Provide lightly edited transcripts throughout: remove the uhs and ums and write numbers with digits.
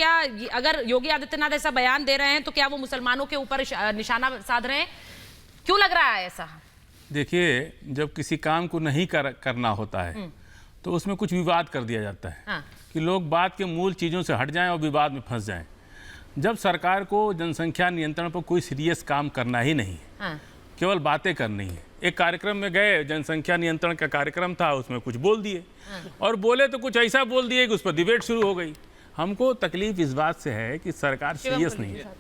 क्या अगर योगी आदित्यनाथ ऐसा बयान दे रहे हैं तो क्या वो मुसलमानों के ऊपर निशाना साध रहे हैं? क्यों लग रहा है ऐसा? देखिए, जब किसी काम को नहीं करना होता है तो उसमें कुछ विवाद कर दिया जाता है। हाँ। कि लोग बात के मूल चीज़ों से हट जाएं और विवाद में फंस जाएं। जब सरकार को जनसंख्या नियंत्रण पर कोई सीरियस काम करना ही नहीं है, हाँ। केवल बातें करनी है। एक कार्यक्रम में गए, जनसंख्या नियंत्रण का कार्यक्रम था, उसमें कुछ बोल दिए और बोले तो कुछ ऐसा बोल दिए कि उस पर डिबेट शुरू हो गई। हमको तकलीफ इस बात से है कि सरकार सीरियस नहीं है।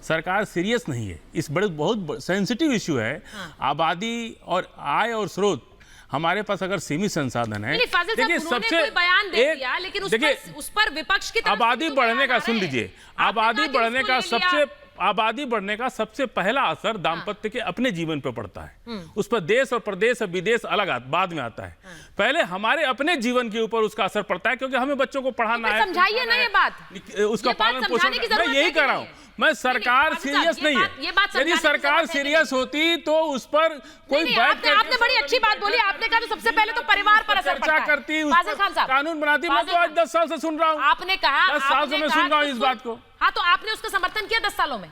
सरकार सीरियस नहीं है। इस बहुत सेंसिटिव इशू है। आबादी और आय और स्रोत, हमारे पास अगर सीमित संसाधन है, देखिए सबसे कोई बयान दे दिया, लेकिन उस पर विपक्ष की तरफ आबादी बढ़ने का, सुन लीजिए, आबादी बढ़ने का सबसे पहला असर दाम्पत्य के अपने जीवन पर पड़ता है। उस पर देश और प्रदेश और विदेश अलग बाद में आता है। पहले हमारे अपने जीवन के ऊपर उसका असर पड़ता है, क्योंकि हमें बच्चों को पढ़ाना है। समझाइए ना ये बात, उसका पालन पोषण, मैं यही कर रहा हूँ। मैं सरकार सीरियस नहीं है। यदि सरकार सीरियस होती तो उस पर कोई आपने बड़ी अच्छी बात बोली। आपने कहा तो सबसे पहले तो परिवार पर असर पड़ता है, करती, कानून बनाती। मैं तो आज 10 साल से सुन रहा हूँ। आपने कहा 10 साल से मैं सुन रहा हूँ इस बात को। हाँ, तो आपने उसका समर्थन किया 10 सालों में?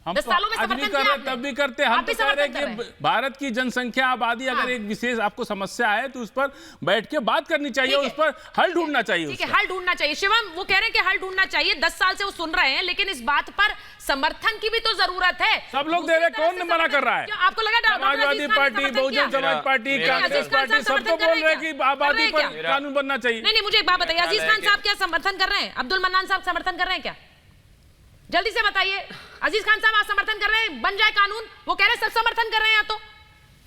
हम तो आज भी कर रहे, तब भी करते। हम तो कह रहे हैं कि भारत की जनसंख्या, आबादी अगर एक विशेष आपको समस्या है तो उस पर बैठ के बात करनी चाहिए, उस पर हल ढूंढना चाहिए। ठीक है, हल ढूंढना चाहिए। शिवम, वो कह रहे हैं कि हल ढूंढना चाहिए। 10 साल से वो सुन रहे हैं, लेकिन इस बात पर समर्थन की भी तो जरूरत है। सब लोग दे रहे, कौन मना कर रहा है? आपको लगा Samajwadi party, Bahujan Samaj party, Congress party, सब तो बोल रहे हैं कि आबादी पर कानून बनना चाहिए। नहीं, मुझे एक बात बताइए, अजीज खान साहब क्या समर्थन कर रहे हैं? अब्दुल मन्नान साहब समर्थन कर रहे हैं क्या? जल्दी से बताइए। अजीज खान साहब, आप समर्थन कर रहे हैं बन जाए कानून? वो कह रहे हैं सब समर्थन कर रहे हैं। या तो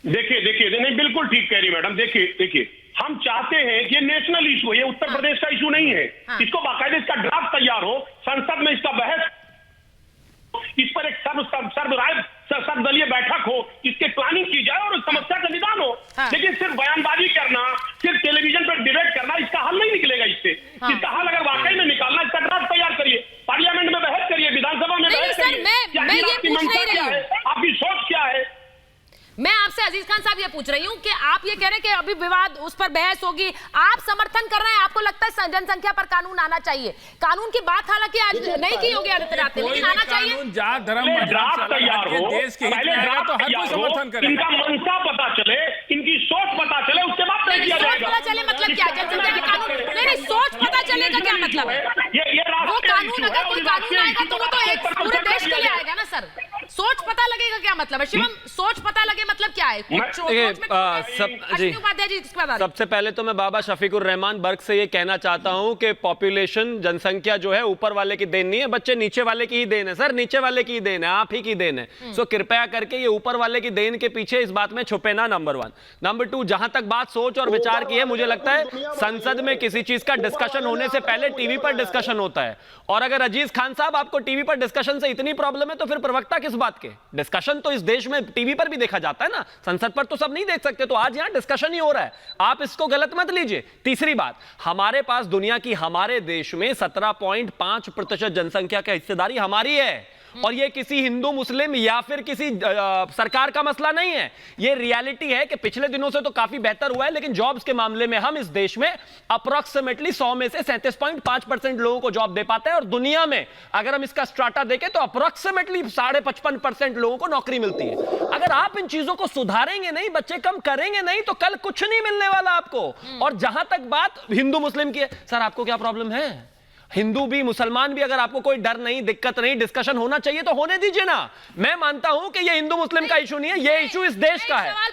देखिए नहीं, बिल्कुल ठीक कह रही मैडम। देखिए हम चाहते हैं कि ये नेशनल इशू है, ये उत्तर प्रदेश का इशू नहीं है। इसको बाकायदे इसका ड्राफ्ट तैयार हो, संसद में इसका बहस, इस पर एक सर्वदलीय बैठक हो, इसके प्लानिंग की जाए और समस्या का निदान हो। लेकिन सिर्फ बयानबाजी करना, सिर्फ टेलीविजन पर डिबेट करना, इसका हल नहीं निकलेगा। इससे इसका हल अगर वाकई में निकालना, इसका ड्राफ्ट तैयार करिए, पार्लियामेंट में बहस करिए, विधानसभा में बहस करिए। मैं ये पूछ नहीं रही हूँ, आपकी सोच क्या है? मैं आपसे अजीज खान साहब ये पूछ रही हूँ कि आप ये कह रहे हैं कि अभी विवाद, उस पर बहस होगी, आप समर्थन कर रहे हैं, आपको लगता है जनसंख्या पर कानून आना चाहिए। कानून की बात हालांकि आज नहीं की होगी आदित्यनाथ ने, लेकिन आना चाहिए। जात धर्म देश के हित में है तो हर कोई समर्थन करे। इनका मंशा पता चले, इनकी सोच पता चले, उसके बाद तय किया जाएगा। पता चले मतलब क्या? जनसंख्या का कानून नहीं, सोच पता चले का क्या मतलब है? वो कानून, अगर कोई कानून आएगा तो वो तो एक पूरे देश के लिए आएगा ना सर। सोच पता लगेगा क्या मतलब है? शिवम, सोच पता लगे मतलब क्या है? सबसे पहले तो मैं बाबा शफीकुर रहमान बर्ग से ये कहना चाहता हूं कि पॉपुलेशन, जनसंख्या जो है ऊपर वाले की देन नहीं है, बच्चे नीचे वाले की ही देन है। सर, नीचे वाले की ही देन है, आप ही की देन है। सो कृपया करके ये ऊपर वाले की देन के पीछे इस बात में छुपे ना, नंबर 1। नंबर 2, जहां तक बात सोच और विचार की है, मुझे लगता है संसद में किसी चीज का डिस्कशन होने से पहले टीवी पर डिस्कशन होता है। और अगर अजीज खान साहब आपको टीवी पर डिस्कशन से इतनी प्रॉब्लम है तो फिर प्रवक्ता किस बात के? डिस्कशन तो इस देश में टीवी पर भी देखा जाता है ना, संसद पर तो सब नहीं देख सकते। तो आज यहां डिस्कशन ही हो रहा है, आप इसको गलत मत लीजिए। तीसरी बात, हमारे पास दुनिया की, हमारे देश में 17.5% जनसंख्या का हिस्सेदारी हमारी है। और ये किसी हिंदू मुस्लिम या फिर किसी सरकार का मसला नहीं है, ये रियलिटी है कि पिछले दिनों से तो काफी बेहतर हुआ है, लेकिन जॉब्स के मामले में हम इस देश में अप्रोक्सीमेटली 100 में से 37.5% लोगों को जॉब दे पाते हैं। और दुनिया में अगर हम इसका स्ट्राटा देखें तो अप्रोक्सीमेटली 55.5% लोगों को नौकरी मिलती है। अगर आप इन चीजों को सुधारेंगे नहीं, बच्चे कम करेंगे नहीं, तो कल कुछ नहीं मिलने वाला आपको। और जहां तक बात हिंदू मुस्लिम की है, सर आपको क्या प्रॉब्लम है? हिंदू भी मुसलमान भी, अगर आपको कोई डर नहीं, दिक्कत नहीं, डिस्कशन होना चाहिए तो होने दीजिए ना। मैं मानता हूं कि ये हिंदू मुस्लिम का इशू नहीं है, ये इशू इस देश का है।